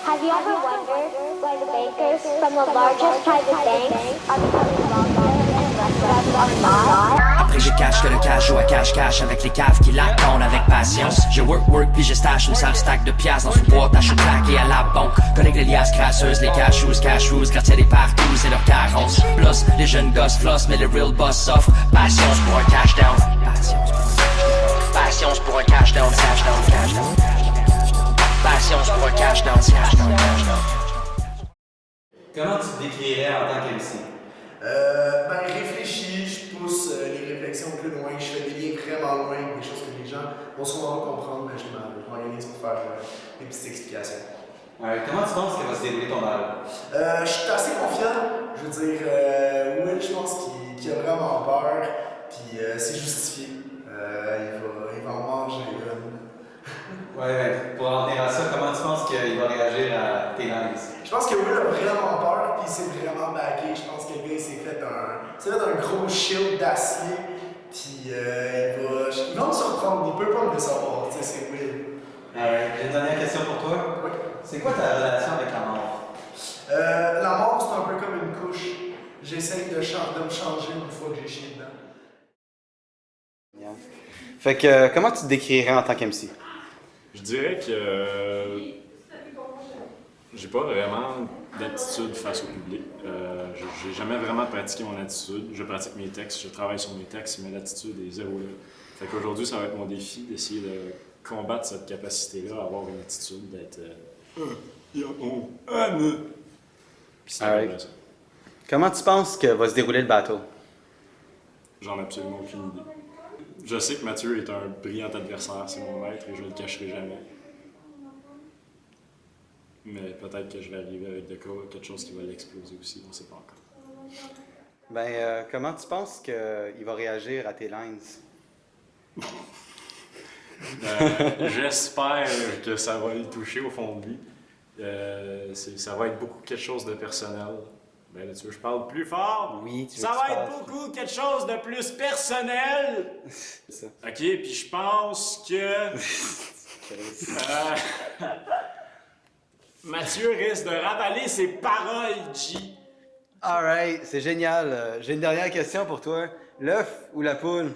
Have you ever wondered why the bankers from the largest private banks are becoming wealthier and the rest of us are not? Après j'ai cash que le cash joue à cash avec les caves qui l'attendent avec patience. Je work puis je stash une sale stack de piastres dans une boîte à claquée à la banque. Collègue les liasses crasseuses, les cashous, gratte-ciel des partout, c'est leur carence. Plus les jeunes gosses floss, mais le real boss offre patience pour un cash down. Patience pour un cash down, cash down, cash down. Patience pour un cash down, cash down, cash down. Comment tu te décrirais en tant qu'MC? Réfléchis, je pousse les réflexions plus loin, je fais des liens vraiment loin, des choses que les gens vont sûrement comprendre, mais je m'organise pour faire des petites explications. Comment tu penses que va se dérouler ton album? Je suis assez confiant, je veux dire, Will, je pense qu'il a vraiment peur, puis c'est justifié. Il va en manger une. Pour en venir à ça, comment tu penses qu'il va réagir à tes lines? Je pense que Will a vraiment peur, puis il s'est vraiment backé. Je pense que le gars, il s'est fait un gros shield d'acier, puis il va me surprendre, il peut pas me décevoir, tu sais, c'est Will. J'ai une dernière question pour toi. Oui. C'est quoi ta relation avec la mort? La mort, c'est un peu comme une couche. J'essaye de me changer une fois que j'ai chié dedans. Fait que, comment tu te décrirais en tant qu'MC? Je dirais que j'ai pas vraiment d'attitude face au public. J'ai jamais vraiment pratiqué mon attitude. Je pratique mes textes, je travaille sur mes textes, mais l'attitude est zéro là. Fait qu'aujourd'hui, ça va être mon défi d'essayer de combattre cette capacité-là à avoir une attitude d'être Puis c'est Alright. Ça. Comment tu penses que va se dérouler le battle? J'en ai absolument aucune idée. Je sais que Mathieu est un brillant adversaire, c'est mon maître et je ne le cacherai jamais. Mais peut-être que je vais arriver avec quelque chose qui va l'exploser aussi, on ne sait pas encore. Comment tu penses qu'il va réagir à tes lines? J'espère que ça va le toucher au fond de lui. Ça va être beaucoup quelque chose de personnel. Là, tu veux que je parle plus fort? Oui, tu veux Ça que tu va être parles. beaucoup quelque chose de plus personnel. C'est ça. OK, puis je pense que Mathieu risque de ravaler ses paroles, G. Alright, c'est génial. J'ai une dernière question pour toi. L'œuf ou la poule?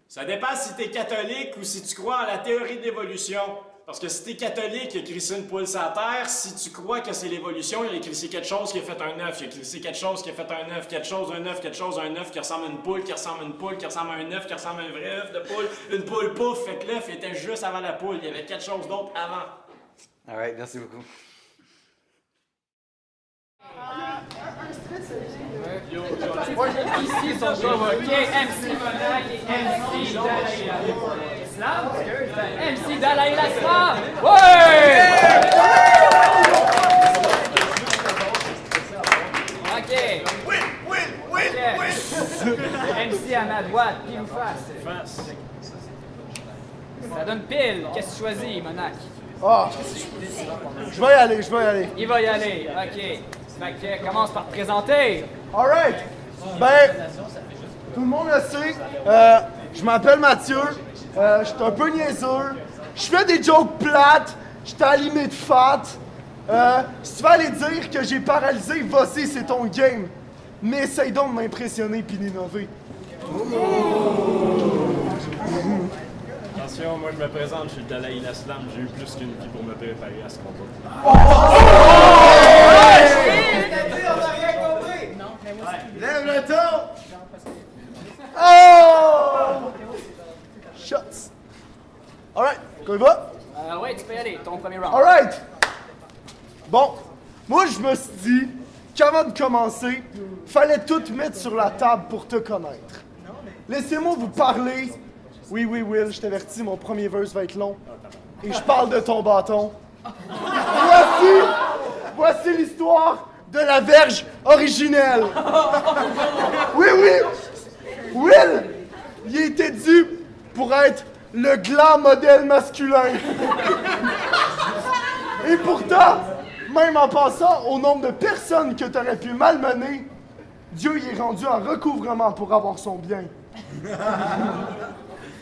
Ça dépend si t'es catholique ou si tu crois en la théorie de l'évolution. Parce que si t'es catholique, il a crissé une poule sur la terre. Si tu crois que c'est l'évolution, il a crissé quelque chose qui a fait un œuf. Il a crissé quelque chose qui a fait un œuf, quelque chose, un œuf, quelque chose, un œuf qui ressemble à une poule, qui ressemble à une poule, qui ressemble à un œuf, qui ressemble à un vrai œuf de poule. Une poule pouf, fait que l'œuf était juste avant la poule. Il y avait quelque chose d'autre avant. Alright, merci beaucoup. Ici sont convoqués MC Monac et MC Dalai MC Dalai Lama. Ouais! OK. MC à ma droite, pile ou face? Ça donne pile. Qu'est-ce que tu choisis, Monac? Je vais y aller. Il va y aller. OK. Fait que commence par te présenter. Alright. Tout le monde le sait. Je m'appelle Mathieu. Je suis un peu niaiseux. Je fais des jokes plates. Je suis à la limite fat. Si tu vas aller dire que j'ai paralysé, vas-y, c'est ton game. Mais essaye donc de m'impressionner puis d'innover. Attention, moi je me présente, je suis le Dalai Lama. J'ai eu plus qu'une vie pour me préparer à ce combat. Lève le ton! Oh! Shots! Alright, qu'on y va? Ouais, tu peux y aller. Ton premier round. Alright! Bon, moi je me suis dit qu'avant de commencer, fallait tout mettre sur la table pour te connaître. Laissez-moi vous parler. Oui, Will, je t'avertis, mon premier verse va être long. Et je parle de ton bâton. Voici l'histoire de la verge originelle. Oui, Will, il était dû pour être le gland modèle masculin. Et pourtant, même en pensant au nombre de personnes que tu aurais pu malmener, Dieu y est rendu en recouvrement pour avoir son bien.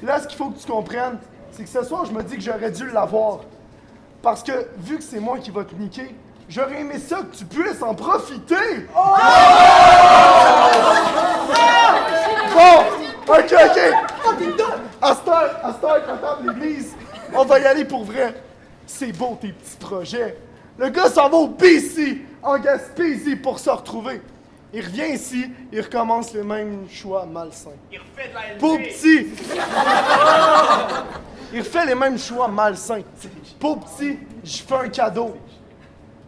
Là, ce qu'il faut que tu comprennes, c'est que ce soir, je me dis que j'aurais dû l'avoir. Parce que, vu que c'est moi qui va te niquer, j'aurais aimé ça que tu puisses en profiter! Bon! Ok! À cette heure, quand t'as l'église, on va y aller pour vrai. C'est beau tes petits projets. Le gars s'en va au BC, en Gaspésie, pour se retrouver. Il revient ici, il recommence le même choix malsain. Il refait de la LV. Pauvre petit! Il refait les mêmes choix malsains. Pauvre petit, je fais un cadeau.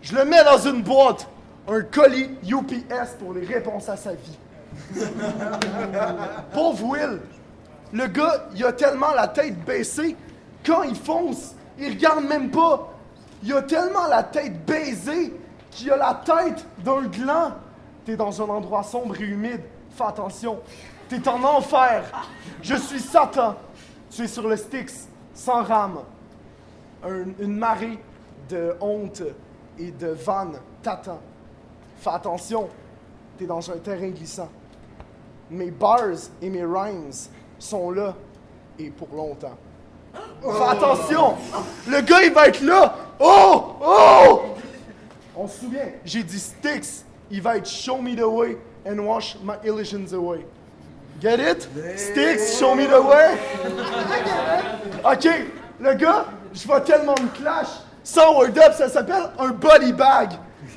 Je le mets dans une boîte. Un colis UPS pour les réponses à sa vie. Pauvre Will! Le gars, il a tellement la tête baissée, quand il fonce, il regarde même pas. Il a tellement la tête baisée qu'il a la tête d'un gland. T'es dans un endroit sombre et humide. Fais attention. T'es en enfer. Je suis Satan. Tu es sur le Styx, sans rame. Une marée de honte et de vanne t'attend. Fais attention. T'es dans un terrain glissant. Mes bars et mes rhymes sont là et pour longtemps. Fais attention! Le gars, il va être là! Oh! Oh! On se souvient, j'ai dit Styx. Il va être Show me the way and wash my illusions away. Get it? Styx, show me the way. OK, le gars, je vais tellement me clash. Sans word up, ça s'appelle un body bag.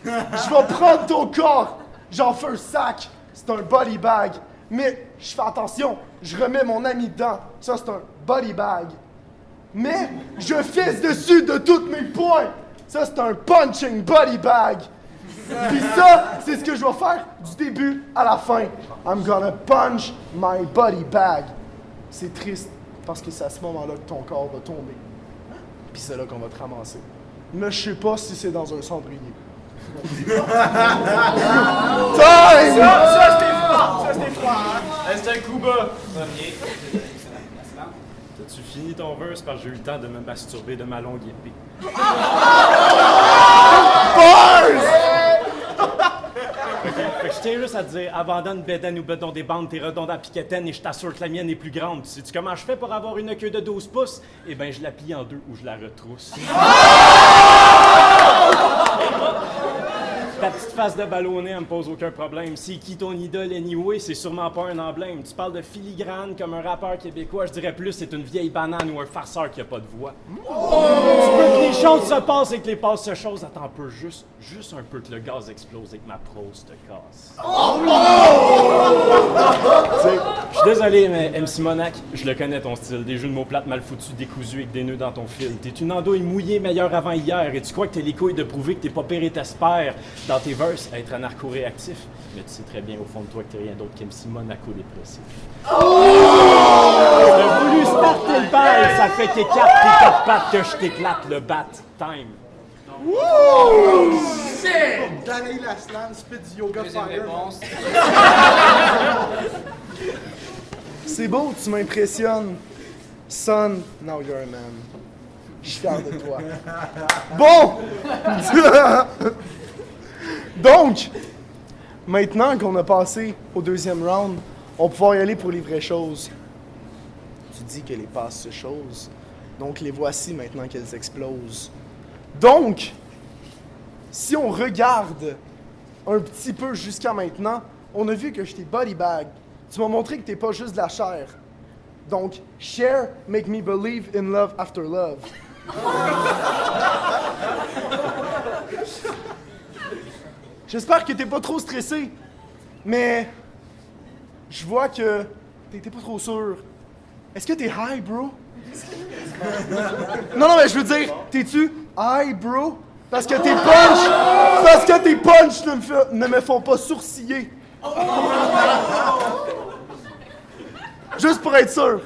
Je vais prendre ton corps. J'en fais un sac. C'est un body bag. Mais je fais attention, je remets mon ami dedans. Ça, c'est un body bag. Mais je fesse dessus de tous mes points. Ça, c'est un punching body bag. Puis ça, c'est ce que je vais faire du début à la fin. I'm gonna punch my body bag. C'est triste, parce que c'est à ce moment-là que ton corps va tomber. Puis c'est là qu'on va te ramasser. Mais je sais pas si c'est dans un cendrier. Time! Ça, c'était froid, hein? C'était un coup bas. T'as-tu fini ton verse parce que j'ai eu le temps de me masturber de ma longue épée? Fait que je tiens juste à te dire, abandonne bédaine ou bedon des bandes, t'es redondant piquetaine et je t'assure que la mienne est plus grande. Sais-tu comment je fais pour avoir une queue de 12 pouces? Eh ben, je la plie en deux ou je la retrousse. Ta petite face de ballonnet, elle me pose aucun problème. C'est qui ton idole anyway? C'est sûrement pas un emblème. Tu parles de filigrane comme un rappeur québécois, je dirais plus c'est une vieille banane ou un farceur qui a pas de voix. Tu veux que les choses se passent et que les passes se choses? Attends un peu, juste un peu que le gaz explose et que ma prose te casse. Je suis désolé, mais MC Monac, je le connais ton style. Des jeux de mots plates mal foutus, décousus avec des nœuds dans ton fil. T'es une andouille mouillée meilleure avant hier et tu crois que t'as les couilles de prouver que t'es pas pire et t'espères dans tes verses être anarcho-réactif. Mais tu sais très bien au fond de toi que t'es rien d'autre qu'MC Monaco-dépressif. T'as voulu starter le bal, ça fait tes quatre pattes que je t'éclate le bat. Time. Danny Laslan, spit du yoga fire. C'est beau, tu m'impressionnes. Son, now you're a man. Je suis fier de toi. Bon! Donc, maintenant qu'on a passé au deuxième round, on va pouvoir y aller pour les vraies choses. Tu dis que les passes se choses, donc les voici maintenant qu'elles explosent. Donc, si on regarde un petit peu jusqu'à maintenant, on a vu que je t'ai body bag. Tu m'as montré que t'es pas juste de la chair. Donc, share, make me believe in love after love. J'espère que t'es pas trop stressé, mais je vois que t'es pas trop sûr. Est-ce que t'es high, bro? Non, mais je veux dire, t'es-tu high, bro? Parce que tes punch ne me font pas sourciller. Juste pour être sûr.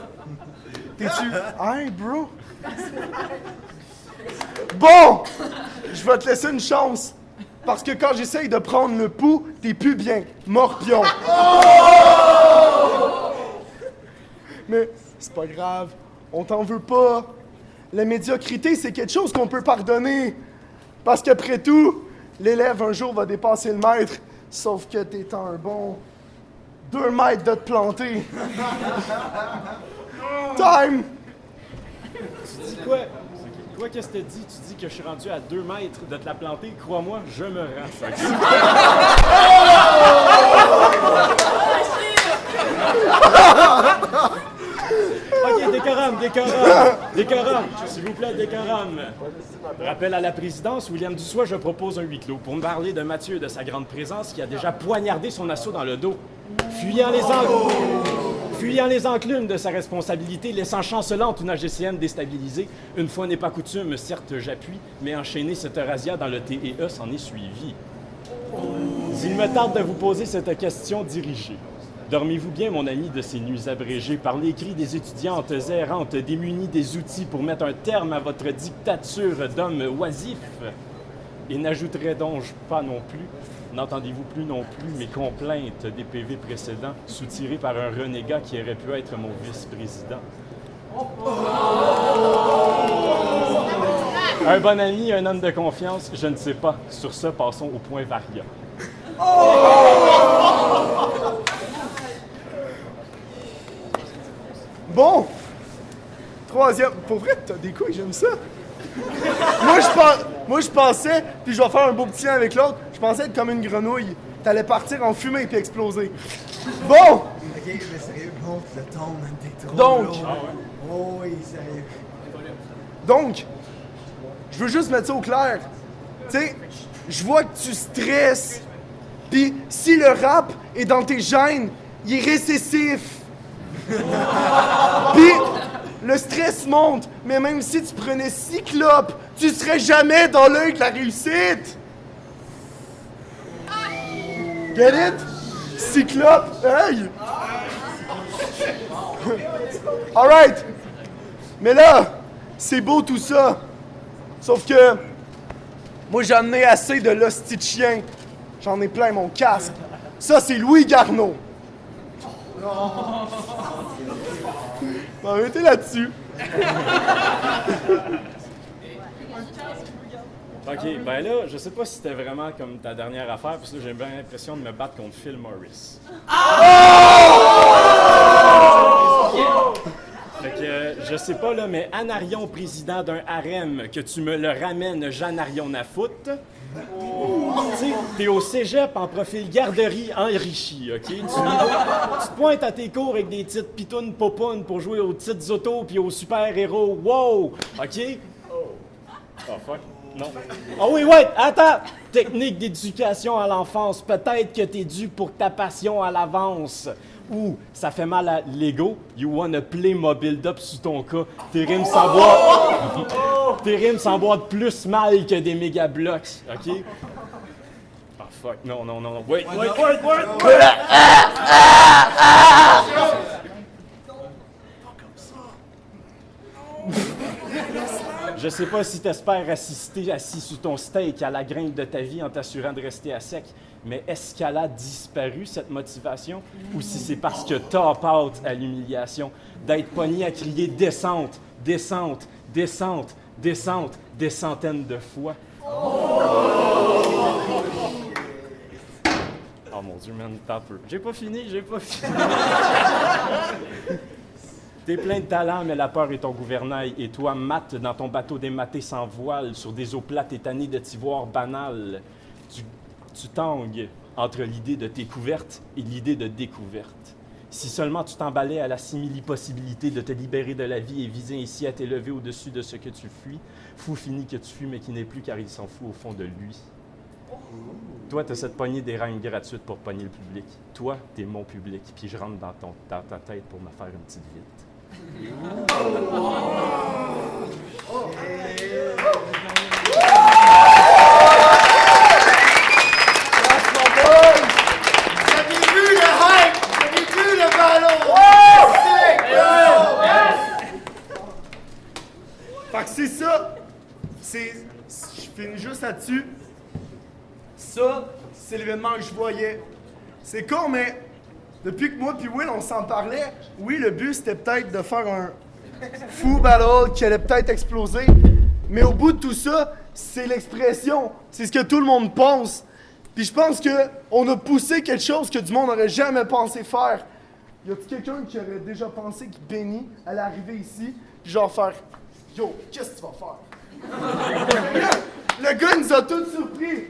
T'es-tu high, bro? Bon! Je vais te laisser une chance. Parce que quand j'essaye de prendre le pouls, t'es plus bien. Morpion. Mais c'est pas grave. On t'en veut pas. La médiocrité, c'est quelque chose qu'on peut pardonner. Parce qu'après tout, l'élève un jour va dépasser le maître. Sauf que t'es un bon 2 mètres de te planter. Time! Tu dis quoi? Toi, qu'est-ce que tu dis? Tu dis que je suis rendu à 2 mètres de te la planter. Crois-moi, je me rends. OK, décorum. S'il vous plaît, décorum. Rappel à la présidence, William Dussoit, je propose un huis clos pour me parler de Mathieu et de sa grande présence qui a déjà poignardé son assaut dans le dos. Fuyant les enclumes de sa responsabilité, laissant chancelante une AGCN déstabilisée. Une fois n'est pas coutume, certes j'appuie, mais enchaîner cette razzia dans le TEE s'en est suivi. Il me tarde de vous poser cette question dirigée. Dormez-vous bien, mon ami, de ces nuits abrégées par les cris des étudiantes errantes démunies des outils pour mettre un terme à votre dictature d'hommes oisifs? Et n'ajouterai donc pas non plus, n'entendez-vous plus non plus mes complaintes des PV précédents, soutirées par un renégat qui aurait pu être mon vice-président? Un bon ami, un homme de confiance, je ne sais pas. Sur ce, passons au point variant. Bon! Troisième. Pour vrai, t'as des couilles, j'aime ça. Moi, je pensais, puis je vais faire un beau petit lien avec l'autre, je pensais être comme une grenouille. T'allais partir en fumée puis exploser. Bon! Ok, mais sérieux, monte le ton, man, t'es trop Donc. lourd. Oh oui, sérieux. Donc, je veux juste mettre ça au clair. Tu sais, je vois que tu stresses. Puis si le rap est dans tes gènes, il est récessif. Puis le stress monte, mais même si tu prenais Cyclope, tu serais jamais dans l'œil de la réussite. Get it? Cyclope, hey! Alright! Mais là, c'est beau tout ça. Sauf que moi j'en ai assez de l'hostie de chien. J'en ai plein mon casque. Ça c'est Louis Garneau. Arrêtez là-dessus. OK, ben là, je sais pas si c'était vraiment comme ta dernière affaire, parce que j'ai bien l'impression de me battre contre Phil Morris. Fait que, je sais pas là, mais Anarion, président d'un harem, que tu me le ramènes, Jeanne Arion à foot. Tu sais, t'es au cégep en profil garderie enrichi, OK? Tu te pointes à tes cours avec des petites pitounes popounes pour jouer aux petites autos puis aux super-héros. Wow! OK? Oh, fuck. Non. Oh oui, ouais, attends! Technique d'éducation à l'enfance. Peut-être que t'es dû pour ta passion à l'avance. Ou, ça fait mal à l'ego, you wanna play my build-up sous ton cas. Tes rimes s'emboîtent plus mal que des méga blocs, OK? Oh fuck, non. Wait. Je sais pas si t'espères assister assis sous ton steak à la grimpe de ta vie en t'assurant de rester à sec, mais est-ce qu'elle a disparu, cette motivation? Ou si c'est parce que top out à l'humiliation, d'être pogné à crier descente, descente, descente, descente, des centaines de fois? Oh mon Dieu, man, t'as peu. J'ai pas fini. T'es plein de talent, mais la peur est ton gouvernail. Et toi, Matt, dans ton bateau dématé sans voile, sur des eaux plates et tannées de t'ivoire banal, tu tangues entre l'idée de tes couvertes et l'idée de découverte. Si seulement tu t'emballais à la simili-possibilité de te libérer de la vie et viser ainsi à t'élever au-dessus de ce que tu fuis, fou fini que tu fuis, mais qui n'est plus car il s'en fout au fond de lui. Toi, t'as cette poignée des règnes gratuites pour pogner le public. Toi, t'es mon public, puis je rentre dans ta tête pour me faire une petite vite. Fait que c'est ça. Je finis juste là-dessus. Ça, c'est l'événement que je voyais. C'est con, mais depuis que moi puis Will, on s'en parlait, oui, le but, c'était peut-être de faire un fou battle qui allait peut-être exploser. Mais au bout de tout ça, c'est l'expression. C'est ce que tout le monde pense. Puis je pense qu'on a poussé quelque chose que du monde n'aurait jamais pensé faire. Y a-t-il quelqu'un qui aurait déjà pensé que Benny allait arriver ici, puis genre faire « Yo, qu'est-ce que tu vas faire? » Le gars, il nous a tous surpris.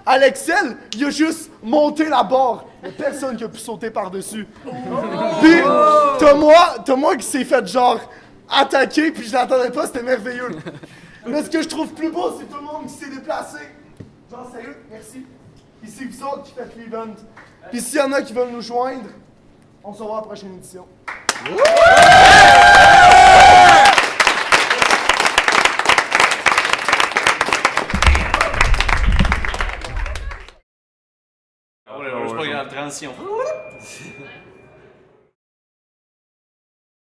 À l'Excel, il a juste monté la barre. Il n'y a personne qui a pu sauter par-dessus. Puis, t'as moi qui s'est fait genre attaquer, puis je l'attendais pas, c'était merveilleux. Mais ce que je trouve plus beau, c'est tout le monde qui s'est déplacé. Genre, sérieux, merci. Puis c'est vous autres qui faites l'event. Puis s'il y en a qui veulent nous joindre, on se revoit à la prochaine édition. C'est pas grave, transition.